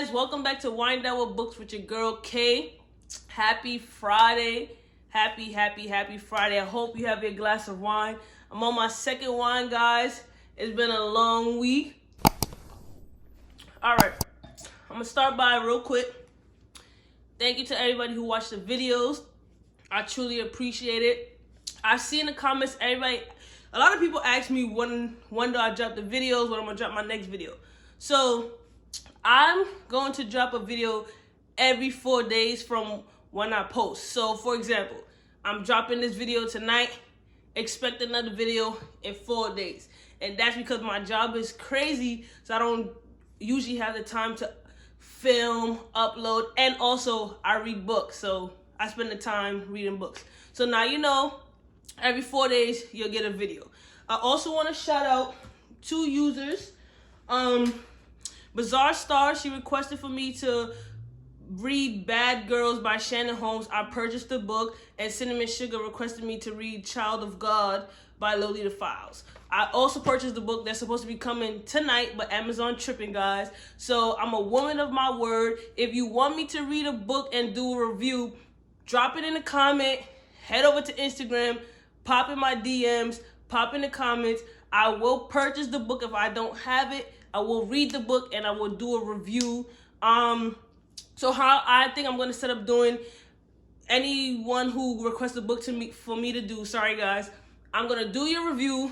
guys, welcome back to Wind Down with Books with your girl Kay. Happy Friday. Happy Friday. I hope you have your glass of wine. I'm on my second wine, guys. It's been a long week. Alright, I'm gonna start by real quick. Thank you to everybody who watched the videos. I truly appreciate it. I see in the comments, a lot of people ask me when do I drop the videos, when I'm gonna drop my next video. So I'm going to drop a video every 4 days from when I post. So for example, I'm dropping this video tonight, expect another video in 4 days. And that's because my job is crazy, so I don't usually have the time to film, upload, and also I read books. So I spend the time reading books. So now you know, every 4 days you'll get a video. I also want to shout out 2 users. Bizarre Star, she requested for me to read Bad Girls by Shannon Holmes. I purchased the book. And Cinnamon Sugar requested me to read Child of God by Lolita Files. I also purchased the book that's supposed to be coming tonight, but Amazon tripping, guys. So I'm a woman of my word. If you want me to read a book and do a review, drop it in the comment, head over to Instagram, pop in my DMs, pop in the comments. I will purchase the book if I don't have it. I will read the book and I will do a review. So how I think I'm going to set up doing, anyone who requests a book for me to do, sorry guys, I'm going to do your review.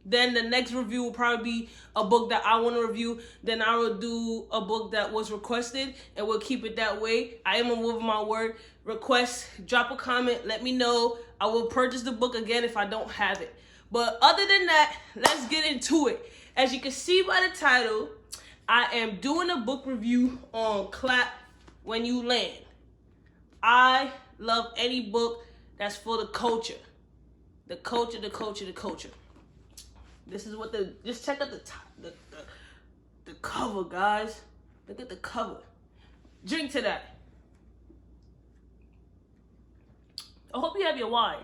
Then the next review will probably be a book that I want to review. Then I will do a book that was requested, and we'll keep it that way. I am a woman of my word. Request, drop a comment, let me know. I will purchase the book again if I don't have it. But other than that, let's get into it. As you can see by the title, I am doing a book review on Clap When You Land. I love any book that's for the culture. The culture. This is what just check out the cover, guys. Look at the cover. Drink to that. I hope you have your wine.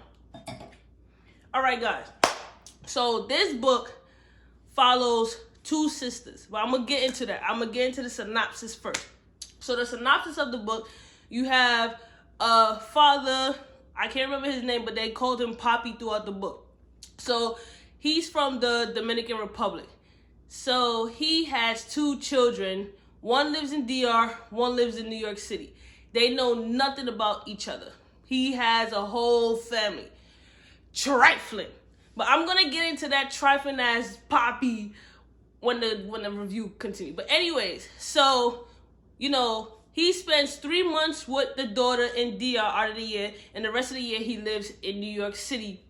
All right, guys. So this book follows 2 sisters, but I'm gonna get into that. I'm gonna get into the synopsis first. So the synopsis of the book, you have a father, I can't remember his name, but they called him Poppy throughout the book. So he's from the Dominican Republic. So he has 2 children. One lives in DR, one lives in New York City. They know nothing about each other. He has a whole family. Trifling. But I'm gonna get into that trifling as Poppy when the review continues. But anyways, so you know, he spends 3 months with the daughter in DR out of the year, and the rest of the year he lives in New York City,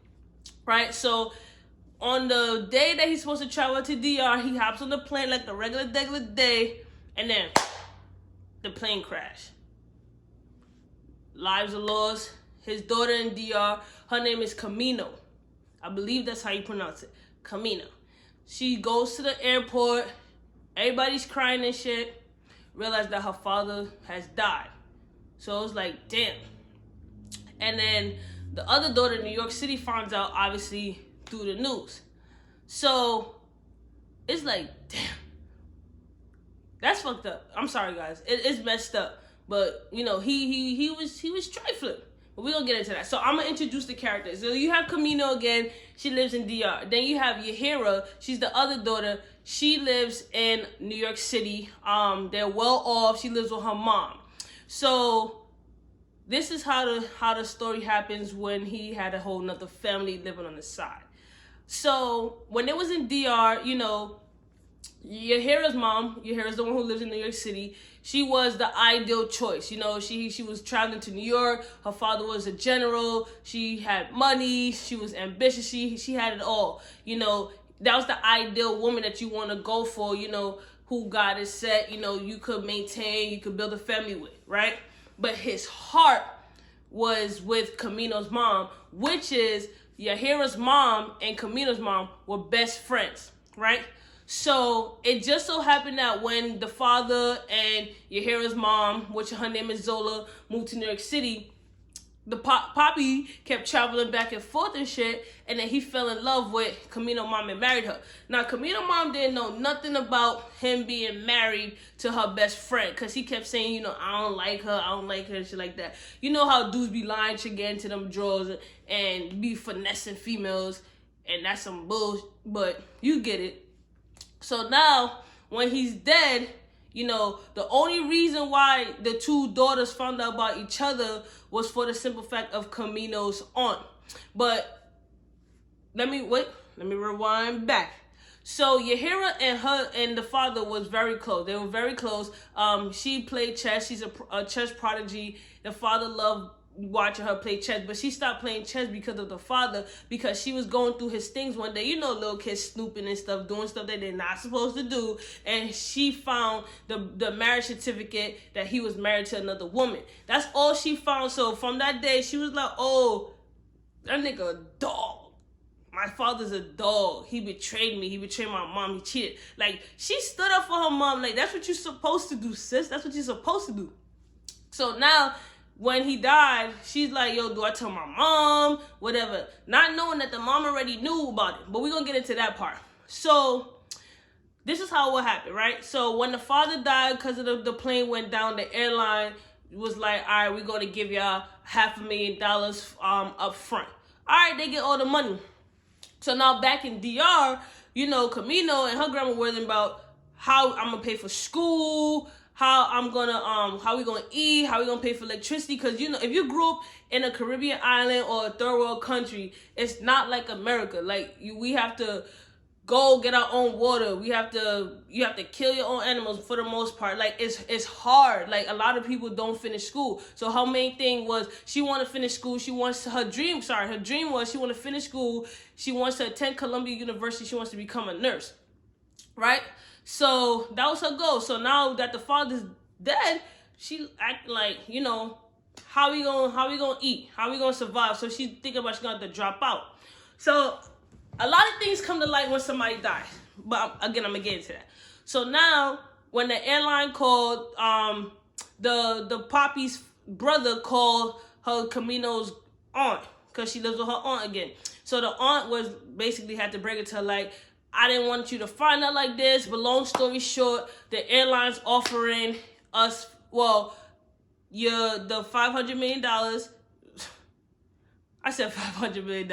right? So on the day that he's supposed to travel to DR, he hops on the plane like a regular day, and then the plane crash. Lives are lost. His daughter in DR, her name is Camino. I believe that's how you pronounce it. Camino. She goes to the airport. Everybody's crying and shit. Realize that her father has died. So it's like, damn. And then the other daughter in New York City finds out, obviously, through the news. So it's like, damn. That's fucked up. I'm sorry, guys. It's messed up. But, you know, he was trifling. But we're going to get into that. So I'm going to introduce the characters. So you have Camino again. She lives in DR. Then you have Yahaira. She's the other daughter. She lives in New York City. They're well off. She lives with her mom. So this is how the story happens when he had a whole nother family living on the side. So when it was in DR, you know, Yahaira's mom, Yahaira's the one who lives in New York City, she was the ideal choice. You know, she was traveling to New York. Her father was a general. She had money. She was ambitious. She had it all. You know, that was the ideal woman that you want to go for, you know, who God has set, you know, you could maintain, you could build a family with, right? But his heart was with Camino's mom, which is Yahaira's mom and Camino's mom were best friends, right? So it just so happened that when the father and Yahaira's mom, which her name is Zola, moved to New York City, the Poppy kept traveling back and forth and shit, and then he fell in love with Camino mom and married her. Now, Camino mom didn't know nothing about him being married to her best friend, because he kept saying, you know, I don't like her, and shit like that. You know how dudes be lying to get into them drawers and be finessing females, and that's some bullshit, but you get it. So now, when he's dead, you know, the only reason why the two daughters found out about each other was for the simple fact of Camino's aunt. But let me rewind back. So Yahaira and the father was very close. They were very close. She played chess. She's a chess prodigy. The father loved watching her play chess, but she stopped playing chess because of the father, because she was going through his things one day. You know, little kids snooping and stuff, doing stuff that they're not supposed to do, and she found the marriage certificate that he was married to another woman. That's all she found. So from that day, she was like, oh, that nigga a dog. My father's a dog. He betrayed me. He betrayed my mom. He cheated. Like, she stood up for her mom. Like, that's what you're supposed to do, sis. That's what you're supposed to do. So now, when he died, she's like, yo, do I tell my mom? Whatever. Not knowing that the mom already knew about it. But we're going to get into that part. So, this is how it happened, right? So, when the father died, because of the plane went down, the airline was like, all right, we're going to give y'all $500,000 up front. All right, they get all the money. So, now back in DR, you know, Camino and her grandma worrying about how I'm going to pay for school, how we gonna eat, how we gonna pay for electricity. Because, you know, if you grew up in a Caribbean island or a third world country, it's not like America. Like, we have to go get our own water. You have to kill your own animals for the most part. Like, it's hard. Like, a lot of people don't finish school. So her main thing was she want to finish school. Her dream was she want to finish school. She wants to attend Columbia University. She wants to become a nurse, right? So that was her goal. So now that the father's dead, she act like, you know, how we gonna eat? How we gonna survive? So she's thinking about she's gonna have to drop out. So a lot of things come to light when somebody dies. But again, I'm gonna get into that. So now when the airline called, the Poppy's brother called her Camino's aunt, because she lives with her aunt again. So the aunt was basically had to break it to her like, I didn't want you to find out like this, but long story short, the airline's offering us, the $500 million. I said $500 million.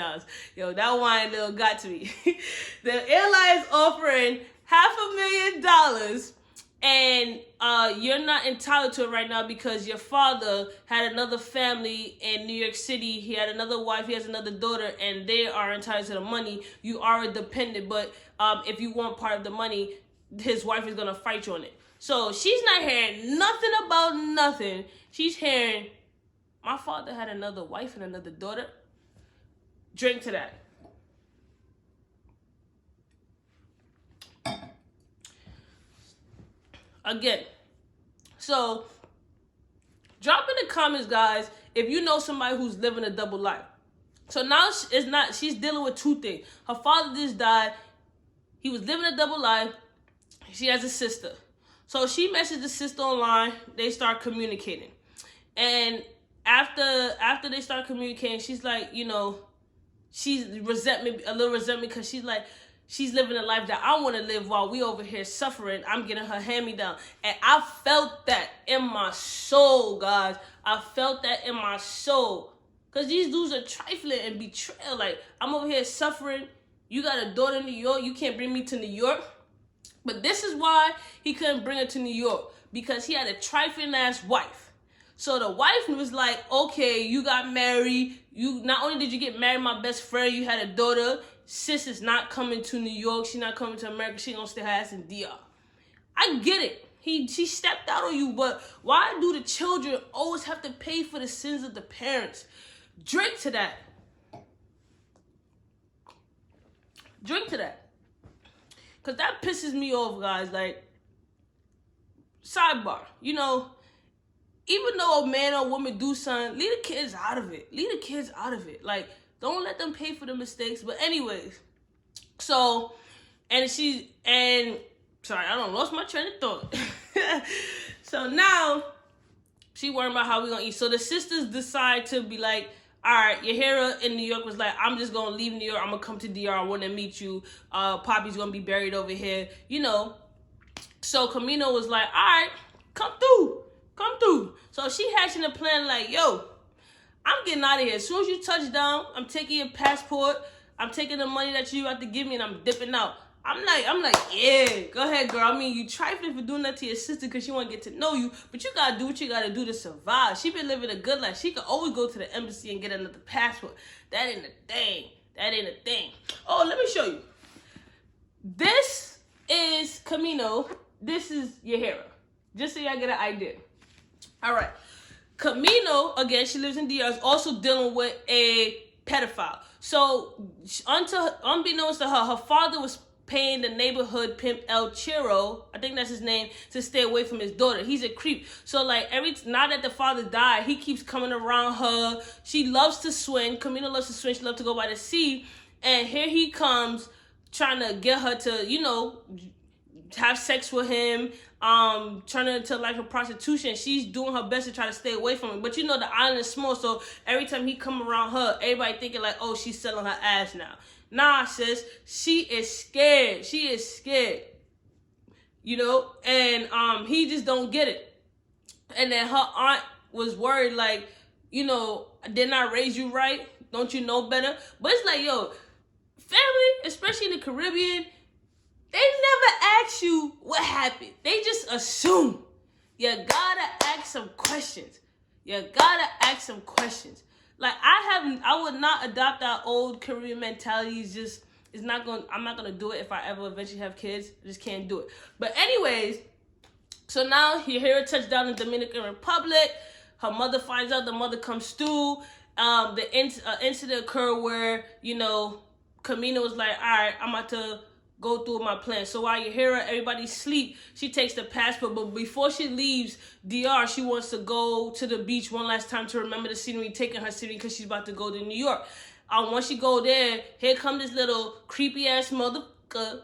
Yo, that wine little got to me. The airline's offering $500,000, and you're not entitled to it right now because your father had another family in New York City. He had another wife. He has another daughter, and they are entitled to the money. You are a dependent, but if you want part of the money, his wife is going to fight you on it. So she's not hearing nothing about nothing. She's hearing, my father had another wife and another daughter. Drink to that. Again. So, drop in the comments, guys, if you know somebody who's living a double life. So now she's dealing with two things. Her father just died. He was living a double life. She has a sister. So she messaged the sister online. They start communicating. And after they start communicating, she's like, you know, she's a little resentment because she's like, she's living a life that I want to live while we over here suffering. I'm getting her hand-me-down. And I felt that in my soul, guys. I felt that in my soul. Because these dudes are trifling and betrayal. Like, I'm over here suffering. You got a daughter in New York. You can't bring me to New York. But this is why he couldn't bring her to New York. Because he had a trifling-ass wife. So the wife was like, okay, you got married. You not only did you get married, my best friend, you had a daughter. Sis is not coming to New York. She's not coming to America. She gonna stay her ass in DR. I get it. She stepped out on you, but why do the children always have to pay for the sins of the parents? Drink to that. Drink to that. Because that pisses me off, guys. Like, sidebar. You know, even though a man or woman do something, leave the kids out of it. Leave the kids out of it. Like, don't let them pay for the mistakes. But anyways, so, sorry, I lost my train of thought. So now, She worrying about how we gonna eat. So the sisters decide to be like, all right, Yahaira in New York was like, I'm just gonna leave New York. I'm gonna come to DR. I want to meet you. Poppy's gonna be buried over here, you know. So Camino was like, all right, come through. So she hatching a plan like, yo, I'm getting out of here. As soon as you touch down, I'm taking your passport. I'm taking the money that you have to give me, and I'm dipping out. I'm like, yeah, go ahead, girl. I mean, you trifling for doing that to your sister because she want to get to know you, but you got to do what you got to do to survive. She been living a good life. She could always go to the embassy and get another passport. That ain't a thing. Oh, let me show you. This is Camino. This is Yahaira. Just so y'all get an idea. All right. Camino, again, she lives in DR, is also dealing with a pedophile. So, unbeknownst to her, her father was paying the neighborhood pimp El Chiro, I think that's his name, to stay away from his daughter. He's a creep. So like now that the father died, he keeps coming around her. She loves to swim. Camino loves to swim. She loves to go by the sea. And here he comes trying to get her to, you know, have sex with him, turn her into like a prostitution. She's doing her best to try to stay away from him. But you know the island is small, so every time he come around her, everybody thinking like, oh, she's selling her ass now. Nah, sis, she is scared. She is scared. You know, and he just don't get it. And then her aunt was worried, like, you know, didn't I raise you right? Don't you know better? But it's like, yo, family, especially in the Caribbean, they never ask you what happened. They just assume. You gotta ask some questions. Like I would not adopt that old Korean mentality. I'm not gonna do it if I ever eventually have kids. I just can't do it. But anyways, so now you hear her touchdown in the Dominican Republic. Her mother finds out. The mother comes through. The incident occurred where, you know, Camino was like, all right, I'm about to go through my plan. So while you hear her, everybody sleep, she takes the passport. But before she leaves DR, she wants to go to the beach one last time to remember the scenery, taking her scenery because she's about to go to New York. Once she go there, here come this little creepy ass motherfucker,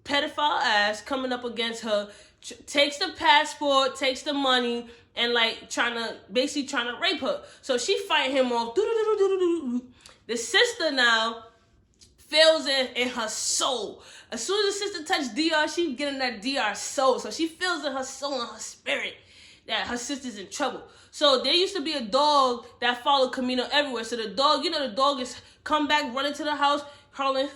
pedophile ass coming up against her, takes the passport, takes the money, and like trying to rape her. So she fight him off. The sister now feels it in her soul. As soon as the sister touched DR, she getting that DR soul. So she feels in her soul and her spirit that her sister's in trouble. So there used to be a dog that followed Camino everywhere. So the dog, you know, the dog is come back, running to the house, calling,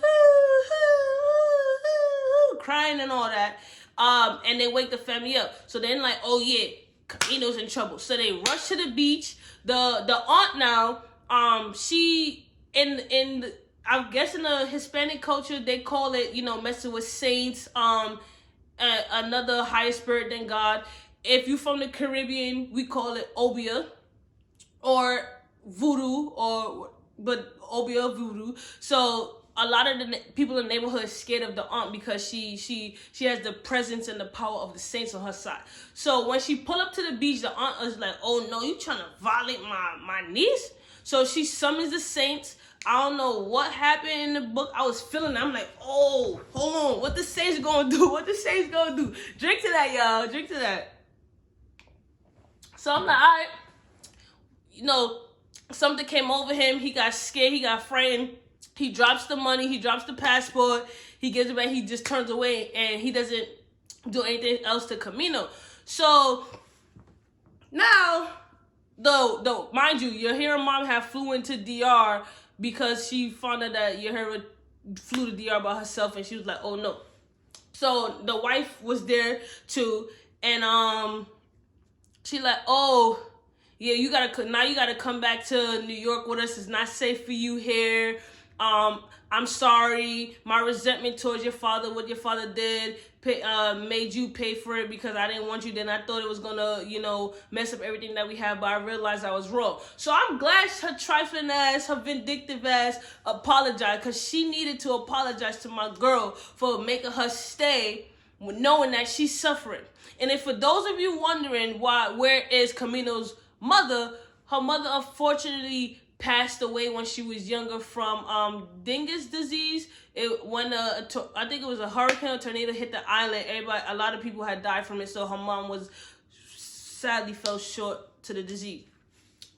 crying and all that. And they wake the family up. So then like, oh yeah, Camino's in trouble. So they rush to the beach. The aunt now, she I guess in the Hispanic culture, they call it, you know, messing with saints, another higher spirit than God. If you're from the Caribbean, we call it obia or voodoo, but obia voodoo. So a lot of the people in the neighborhood are scared of the aunt because she has the presence and the power of the saints on her side. So when she pull up to the beach, the aunt is like, oh no, you trying to violate my niece? So she summons the saints. I don't know what happened in the book. I was feeling it. I'm like, oh, hold on. What the saints gonna do? Drink to that, y'all. Drink to that. So I'm like, all right. You know, something came over him. He got scared. He got frightened. He drops the money. He drops the passport. He gives it back. He just turns away. And he doesn't do anything else to Camino. So now, though, mind you, Yahaira mom had flew into DR because she found out that Yahaira flew to DR by herself, and she was like, oh no. So the wife was there too, and she like, oh yeah, you gotta come back to New York with us. It's not safe for you here. I'm sorry. My resentment towards your father, what your father did, made you pay for it because I didn't want you. Then I thought it was gonna, you know, mess up everything that we have, but I realized I was wrong. So I'm glad her trifling ass, her vindictive ass apologized, because she needed to apologize to my girl for making her stay knowing that she's suffering. And if for those of you wondering where is Camino's mother, her mother unfortunately passed away when she was younger from dingus disease. When I think it was a hurricane or tornado hit the island, a lot of people had died from it. So her mom was sadly fell short to the disease.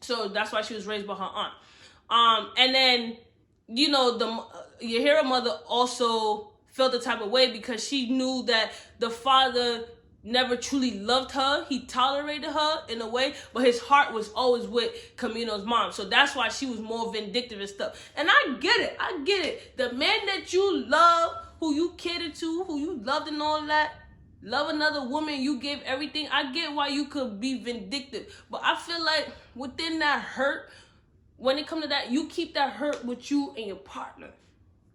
So that's why she was raised by her aunt. And then, you know, the Yahaira mother also felt the type of way because she knew that the father never truly loved her. He tolerated her in a way, but his heart was always with Camino's mom. So that's why she was more vindictive and stuff. And I get it. The man that you love, who you catered to, who you loved and all that, love another woman, you give everything. I get why you could be vindictive. But I feel like within that hurt, when it comes to that, you keep that hurt with you and your partner.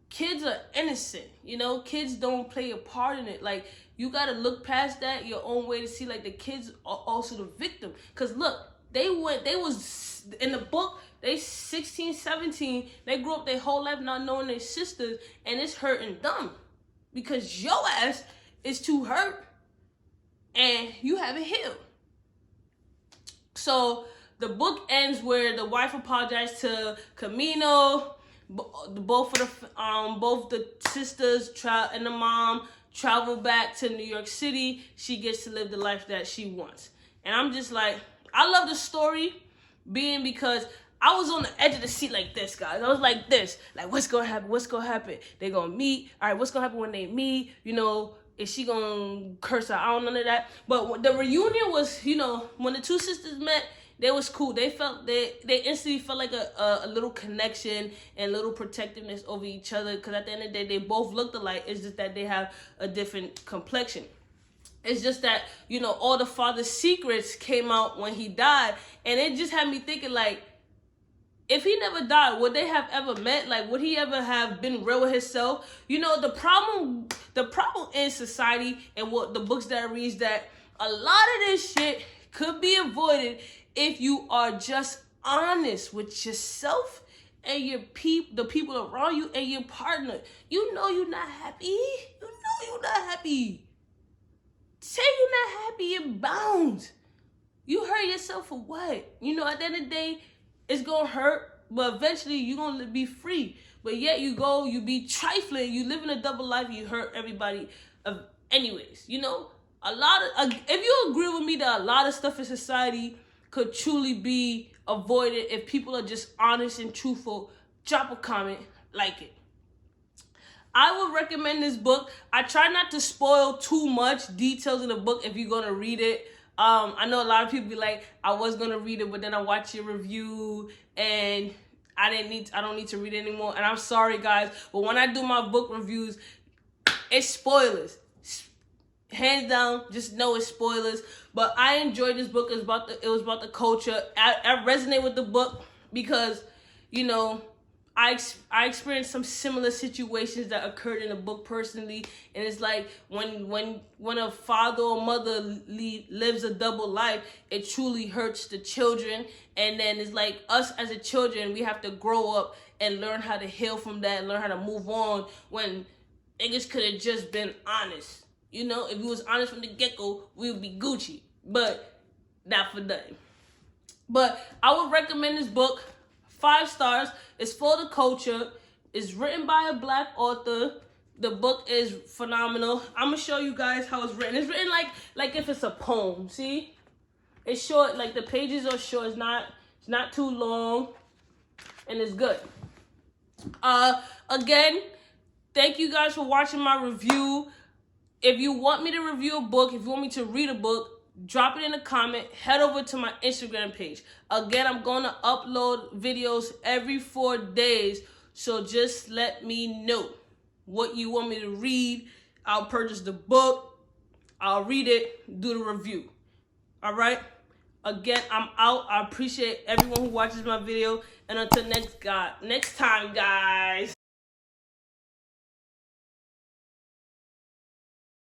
Kids are innocent, you know? Kids don't play a part in it. Like, you gotta look past that your own way to see, like, the kids are also the victim. Because, look, they was, in the book, they 16, 17, they grew up their whole life not knowing their sisters, and it's hurting them. Because your ass is too hurt, and you haven't healed. So, the book ends where the wife apologized to Camino. Both the sisters and the mom travel back to New York City. She gets to live the life that she wants. And I'm just like, I love the story because I was on the edge of the seat like this, guys. I was like this. Like, what's going to happen? What's going to happen? They going to meet. All right, what's going to happen when they meet? You know, is she going to curse her? I don't know none of that. But the reunion was, you know, when the two sisters met, they was cool. They instantly felt like a little connection and little protectiveness over each other. Because at the end of the day, they both looked alike. It's just that they have a different complexion. It's just that, you know, all the father's secrets came out when he died. And it just had me thinking, like, if he never died, would they have ever met? Like, would he ever have been real with himself? You know, the problem in society and what the books that I read is that a lot of this shit could be avoided if you are just honest with yourself and the people around you and your partner. You know you're not happy. You know you're not happy. Say you're not happy and bounce. You hurt yourself for what? You know, at the end of the day, it's gonna hurt, but eventually you're gonna be free. But yet you be trifling, you live in a double life, you hurt everybody. Anyways, you know, if you agree with me that a lot of stuff in society could truly be avoided if people are just honest and truthful, drop a comment, like it. I would recommend this book. I try not to spoil too much details in the book if you're gonna read it. I know a lot of people be like, I was gonna read it, but then I watched your review and I don't need to read it anymore. And I'm sorry, guys, but when I do my book reviews, it's spoilers. Hands down, just know it's spoilers. But I enjoyed this book. It was about the culture. I resonate with the book because, you know, I experienced some similar situations that occurred in the book personally, and it's like when a father or mother lives a double life, it truly hurts the children. And then it's like us as a children, we have to grow up and learn how to heal from that, and learn how to move on. When niggas could have just been honest. You know, if we was honest from the get-go, we would be Gucci. But not for nothing. But I would recommend this book. 5 stars. It's for the culture. It's written by a Black author. The book is phenomenal. I'm gonna show you guys how it's written. It's written like if it's a poem. See, it's short. Like the pages are short. It's not too long, and it's good. Again, thank you guys for watching my review. If you want me to review a book, if you want me to read a book, drop it in a comment. Head over to my Instagram page. Again, I'm going to upload videos every 4 days. So just let me know what you want me to read. I'll purchase the book. I'll read it. Do the review. All right? Again, I'm out. I appreciate everyone who watches my video. And until next time, guys.